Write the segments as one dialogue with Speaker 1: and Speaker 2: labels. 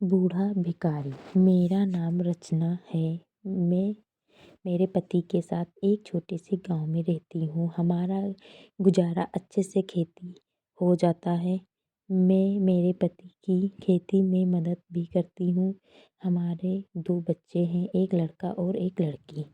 Speaker 1: बूढ़ा भिखारी। मेरा नाम रचना है। मैं मेरे पति के साथ एक छोटे से गांव में रहती हूँ। हमारा गुजारा अच्छे से खेती हो जाता है। मैं मेरे पति की खेती में मदद भी करती हूँ। हमारे 2 बच्चे हैं, एक लड़का और एक लड़की।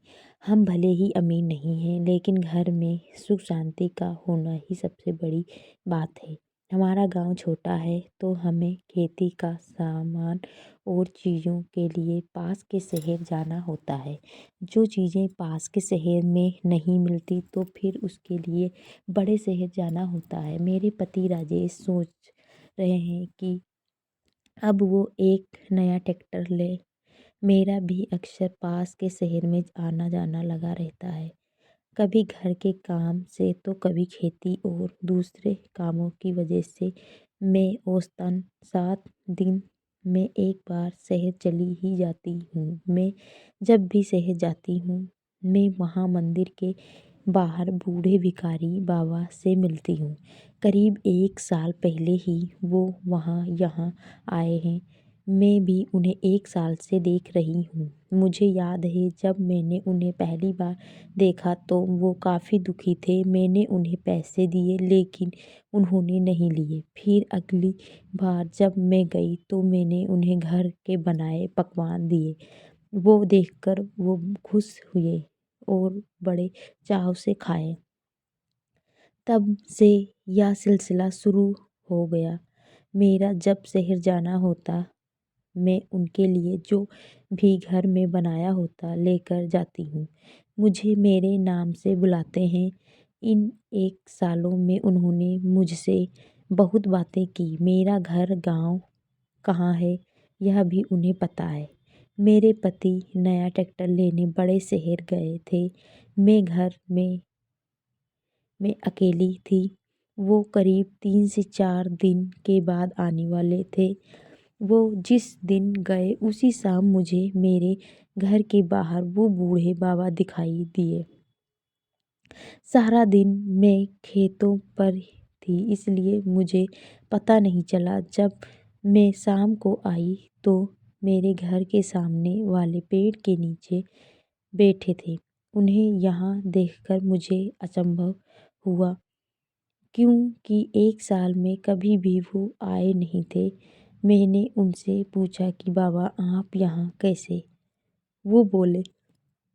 Speaker 1: हम भले ही अमीर नहीं हैं, लेकिन घर में सुख शांति का होना ही सबसे बड़ी बात है। हमारा गांव छोटा है, तो हमें खेती का सामान और चीज़ों के लिए पास के शहर जाना होता है। जो चीज़ें पास के शहर में नहीं मिलती, तो फिर उसके लिए बड़े शहर जाना होता है। मेरे पति राजेश सोच रहे हैं कि अब वो एक नया ट्रैक्टर ले। मेरा भी अक्सर पास के शहर में आना जाना लगा रहता है, कभी घर के काम से तो कभी खेती और दूसरे कामों की वजह से मैं औसतन 7 दिन में एक बार शहर चली ही जाती हूँ। मैं जब भी शहर जाती हूँ, मैं वहाँ मंदिर के बाहर बूढ़े भिखारी बाबा से मिलती हूँ। करीब 1 साल पहले ही वो वहाँ यहाँ आए हैं। मैं भी उन्हें 1 साल से देख रही हूँ। मुझे याद है, जब मैंने उन्हें पहली बार देखा तो वो काफ़ी दुखी थे। मैंने उन्हें पैसे दिए, लेकिन उन्होंने नहीं लिए। फिर अगली बार जब मैं गई तो मैंने उन्हें घर के बनाए पकवान दिए। वो देखकर वो खुश हुए और बड़े चाव से खाए। तब से यह सिलसिला शुरू हो गया। मेरा जब शहर जाना होता, मैं उनके लिए जो भी घर में बनाया होता लेकर जाती हूँ। मुझे मेरे नाम से बुलाते हैं। इन 1 सालों में उन्होंने मुझसे बहुत बातें की। मेरा घर गांव कहाँ है, यह भी उन्हें पता है। मेरे पति नया ट्रैक्टर लेने बड़े शहर गए थे। मैं घर में अकेली थी। वो करीब 3 से 4 दिन के बाद आने वाले थे। वो जिस दिन गए उसी शाम मुझे मेरे घर के बाहर वो बूढ़े बाबा दिखाई दिए। सारा दिन मैं खेतों पर थी, इसलिए मुझे पता नहीं चला। जब मैं शाम को आई तो मेरे घर के सामने वाले पेड़ के नीचे बैठे थे। उन्हें यहाँ देखकर मुझे अचंभव हुआ, क्योंकि 1 साल में कभी भी वो आए नहीं थे। मैंने उनसे पूछा कि बाबा, आप यहाँ कैसे? वो बोले,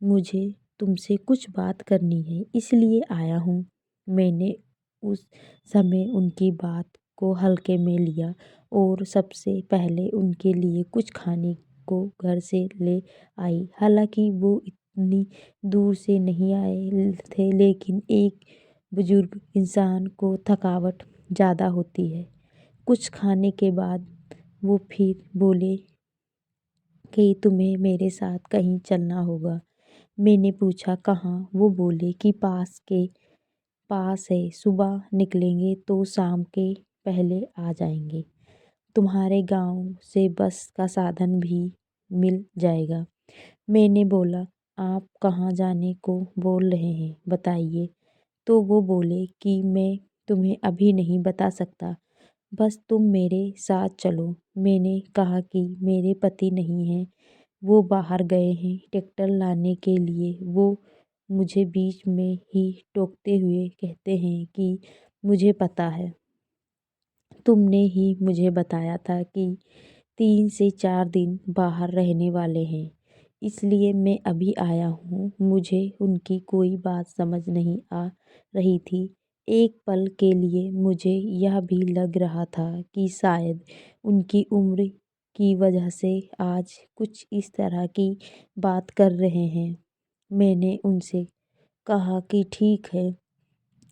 Speaker 1: मुझे तुमसे कुछ बात करनी है, इसलिए आया हूँ। मैंने उस समय उनकी बात को हल्के में लिया और सबसे पहले उनके लिए कुछ खाने को घर से ले आई। हालांकि वो इतनी दूर से नहीं आए थे, लेकिन एक बुजुर्ग इंसान को थकावट ज़्यादा होती है। कुछ खाने के बाद वो फिर बोले कि तुम्हें मेरे साथ कहीं चलना होगा। मैंने पूछा, कहाँ? वो बोले कि पास है, सुबह निकलेंगे तो शाम के पहले आ जाएंगे। तुम्हारे गांव से बस का साधन भी मिल जाएगा। मैंने बोला, आप कहाँ जाने को बोल रहे हैं, बताइए। तो वो बोले कि मैं तुम्हें अभी नहीं बता सकता, बस तुम मेरे साथ चलो। मैंने कहा कि मेरे पति नहीं हैं, वो बाहर गए हैं ट्रैक्टर लाने के लिए। वो मुझे बीच में ही टोकते हुए कहते हैं कि मुझे पता है, तुमने ही मुझे बताया था कि 3 से 4 दिन बाहर रहने वाले हैं, इसलिए मैं अभी आया हूँ। मुझे उनकी कोई बात समझ नहीं आ रही थी। एक पल के लिए मुझे यह भी लग रहा था कि शायद उनकी उम्र की वजह से आज कुछ इस तरह की बात कर रहे हैं। मैंने उनसे कहा कि ठीक है,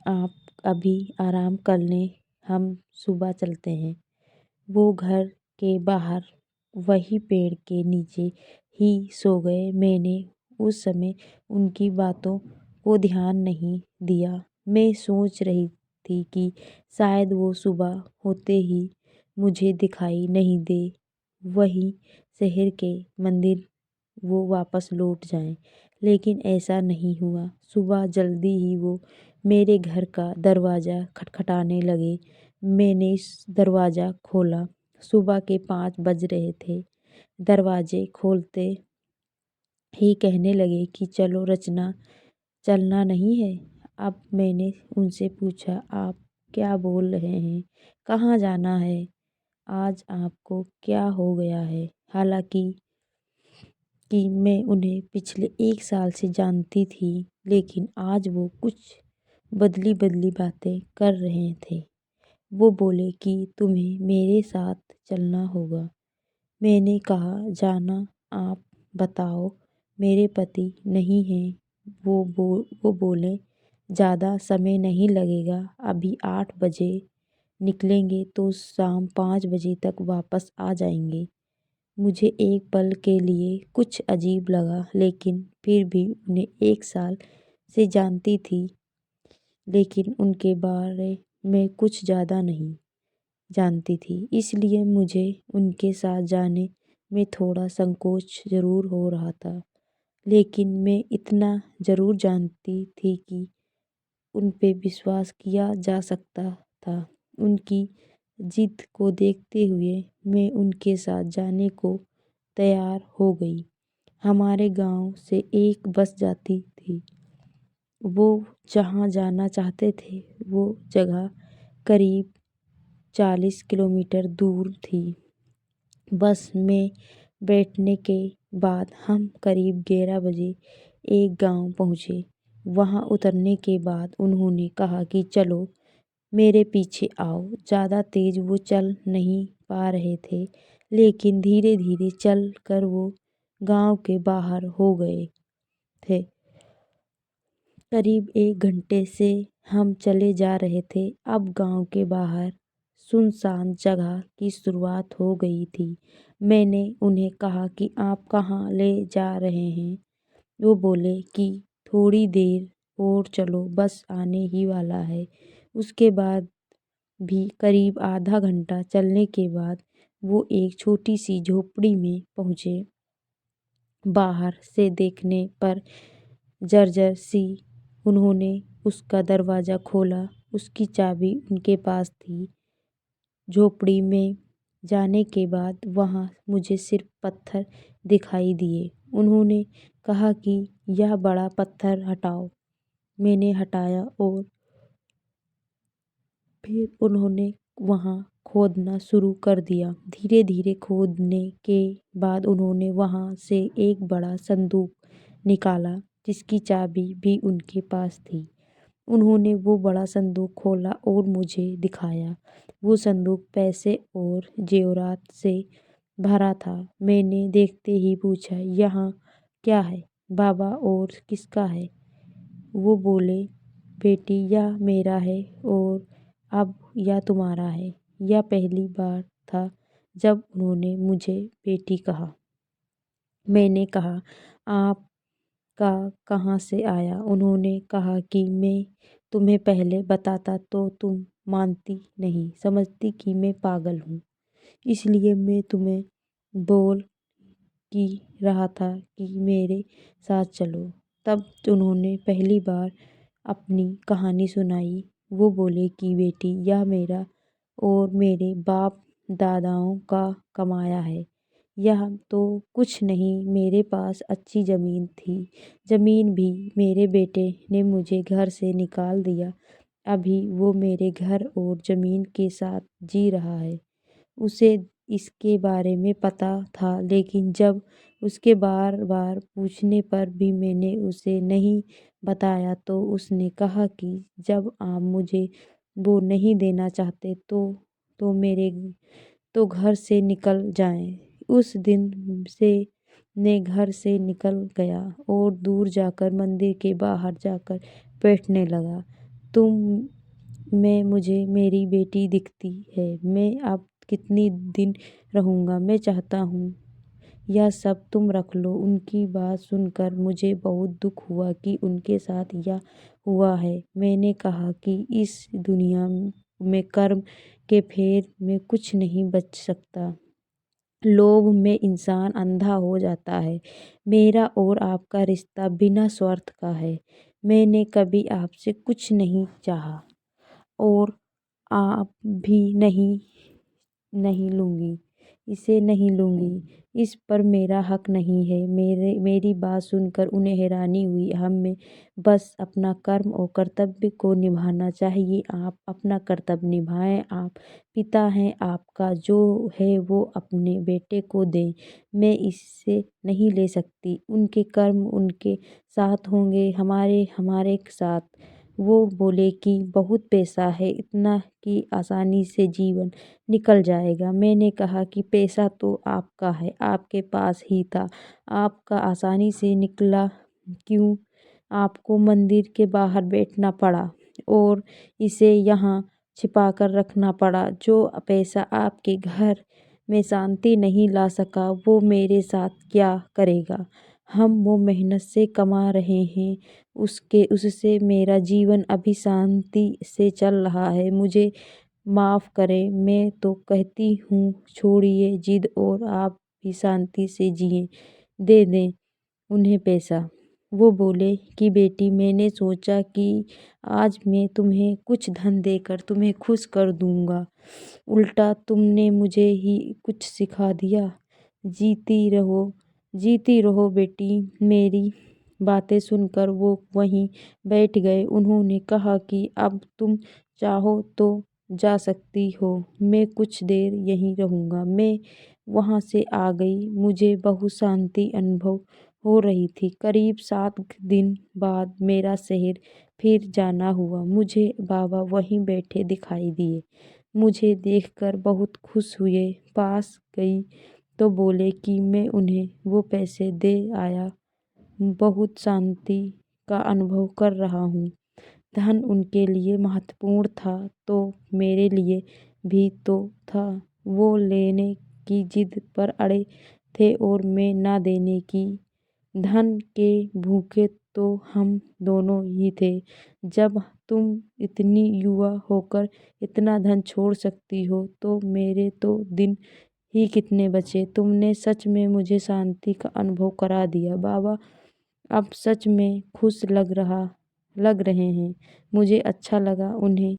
Speaker 1: आप अभी आराम कर लें, हम सुबह चलते हैं। वो घर के बाहर वही पेड़ के नीचे ही सो गए। मैंने उस समय उनकी बातों को ध्यान नहीं दिया। मैं सोच रही थी कि शायद वो सुबह होते ही मुझे दिखाई नहीं दे, वही शहर के मंदिर वो वापस लौट जाएं। लेकिन ऐसा नहीं हुआ। सुबह जल्दी ही वो मेरे घर का दरवाज़ा खटखटाने लगे। मैंने इस दरवाज़ा खोला सुबह के 5 बज रहे थे। दरवाजे खोलते ही कहने लगे कि चलो रचना, चलना नहीं है? अब मैंने उनसे पूछा, आप क्या बोल रहे हैं? कहाँ जाना है? आज आपको क्या हो गया है? हालांकि मैं उन्हें पिछले 1 साल से जानती थी, लेकिन आज वो कुछ बदली बदली बातें कर रहे थे। वो बोले कि तुम्हें मेरे साथ चलना होगा। मैंने कहा, जाना? आप बताओ। मेरे पति नहीं हैं। वो बोले, ज़्यादा समय नहीं लगेगा। अभी 8 बजे निकलेंगे तो शाम 5 बजे तक वापस आ जाएंगे। मुझे एक पल के लिए कुछ अजीब लगा, लेकिन फिर भी उन्हें 1 साल से जानती थी, लेकिन उनके बारे में कुछ ज़्यादा नहीं जानती थी। इसलिए मुझे उनके साथ जाने में थोड़ा संकोच ज़रूर हो रहा था। लेकिन मैं इतना ज़रूर जानती थी कि उन पे विश्वास किया जा सकता था। उनकी जिद को देखते हुए मैं उनके साथ जाने को तैयार हो गई। हमारे गांव से एक बस जाती थी। वो जहाँ जाना चाहते थे वो जगह करीब 40 किलोमीटर दूर थी। बस में बैठने के बाद हम करीब 11 बजे एक गांव पहुँचे। वहाँ उतरने के बाद उन्होंने कहा कि चलो मेरे पीछे आओ। ज़्यादा तेज वो चल नहीं पा रहे थे, लेकिन धीरे धीरे चल कर वो गांव के बाहर हो गए थे। करीब 1 घंटे से हम चले जा रहे थे। अब गांव के बाहर सुनसान जगह की शुरुआत हो गई थी। मैंने उन्हें कहा कि आप कहाँ ले जा रहे हैं? वो बोले कि थोड़ी देर और चलो, बस आने ही वाला है। उसके बाद भी करीब आधा घंटा चलने के बाद वो एक छोटी सी झोपड़ी में पहुँचे। बाहर से देखने पर जर्जर सी। उन्होंने उसका दरवाज़ा खोला। उसकी चाबी उनके पास थी। झोपड़ी में जाने के बाद वहाँ मुझे सिर्फ पत्थर दिखाई दिए। उन्होंने कहा कि यह बड़ा पत्थर हटाओ। मैंने हटाया और फिर उन्होंने वहाँ खोदना शुरू कर दिया। धीरे धीरे खोदने के बाद उन्होंने वहाँ से एक बड़ा संदूक निकाला, जिसकी चाबी भी उनके पास थी। उन्होंने वो बड़ा संदूक खोला और मुझे दिखाया। वो संदूक पैसे और जेवरात से भरा था। मैंने देखते ही पूछा, यहाँ क्या है बाबा, और किसका है? वो बोले, बेटी यह मेरा है और अब यह तुम्हारा है। यह पहली बार था जब उन्होंने मुझे बेटी कहा। मैंने कहा, आपका कहाँ से आया? उन्होंने कहा कि मैं तुम्हें पहले बताता तो तुम मानती नहीं, समझती कि मैं पागल हूँ। इसलिए मैं तुम्हें बोल की रहा था कि मेरे साथ चलो। तब उन्होंने पहली बार अपनी कहानी सुनाई। वो बोले कि बेटी यह मेरा और मेरे बाप दादाओं का कमाया है। यह तो कुछ नहीं, मेरे पास अच्छी ज़मीन थी। ज़मीन भी मेरे बेटे ने मुझे घर से निकाल दिया। अभी वो मेरे घर और ज़मीन के साथ जी रहा है। उसे इसके बारे में पता था, लेकिन जब उसके बार बार पूछने पर भी मैंने उसे नहीं बताया तो उसने कहा कि जब आप मुझे वो नहीं देना चाहते तो मेरे तो घर से निकल जाएं। उस दिन से ने घर से निकल गया और दूर जाकर मंदिर के बाहर जाकर बैठने लगा। तुम में मुझे मेरी बेटी दिखती है। मैं अब कितनी दिन रहूँगा? मैं चाहता हूँ यह सब तुम रख लो। उनकी बात सुनकर मुझे बहुत दुख हुआ कि उनके साथ यह हुआ है। मैंने कहा कि इस दुनिया में कर्म के फेर में कुछ नहीं बच सकता। लोभ में इंसान अंधा हो जाता है। मेरा और आपका रिश्ता बिना स्वार्थ का है। मैंने कभी आपसे कुछ नहीं चाहा और आप भी नहीं नहीं लूँगी, इसे नहीं लूँगी, इस पर मेरा हक नहीं है। मेरी बात सुनकर उन्हें हैरानी हुई। हमें बस अपना कर्म और कर्तव्य को निभाना चाहिए। आप अपना कर्तव्य निभाएं। आप पिता हैं, आपका जो है वो अपने बेटे को दें। मैं इससे नहीं ले सकती। उनके कर्म उनके साथ होंगे, हमारे हमारे साथ। वो बोले कि बहुत पैसा है, इतना कि आसानी से जीवन निकल जाएगा। मैंने कहा कि पैसा तो आपका है, आपके पास ही था, आपका आसानी से निकला क्यों? आपको मंदिर के बाहर बैठना पड़ा और इसे यहाँ छिपा कर रखना पड़ा। जो पैसा आपके घर में शांति नहीं ला सका, वो मेरे साथ क्या करेगा? हम वो मेहनत से कमा रहे हैं, उससे मेरा जीवन अभी शांति से चल रहा है। मुझे माफ़ करें, मैं तो कहती हूँ छोड़िए जिद और आप भी शांति से जिए। दे दें उन्हें पैसा। वो बोले कि बेटी, मैंने सोचा कि आज मैं तुम्हें कुछ धन देकर तुम्हें खुश कर दूंगा, उल्टा तुमने मुझे ही कुछ सिखा दिया। जीती रहो, जीती रहो बेटी। मेरी बातें सुनकर वो वहीं बैठ गए। उन्होंने कहा कि अब तुम चाहो तो जा सकती हो, मैं कुछ देर यहीं रहूँगा। मैं वहाँ से आ गई। मुझे बहुत शांति अनुभव हो रही थी। करीब 7 दिन बाद मेरा शहर फिर जाना हुआ। मुझे बाबा वहीं बैठे दिखाई दिए। मुझे देखकर बहुत खुश हुए। पास गई तो बोले कि मैं उन्हें वो पैसे दे आया। बहुत शांति का अनुभव कर रहा हूँ। धन उनके लिए महत्वपूर्ण था तो मेरे लिए भी तो था। वो लेने की जिद पर अड़े थे और मैं ना देने की। धन के भूखे तो हम दोनों ही थे। जब तुम इतनी युवा होकर इतना धन छोड़ सकती हो तो मेरे तो दिन ही कितने बचे। तुमने सच में मुझे शांति का अनुभव करा दिया बाबा। अब सच में खुश लग रहे हैं। मुझे अच्छा लगा उन्हें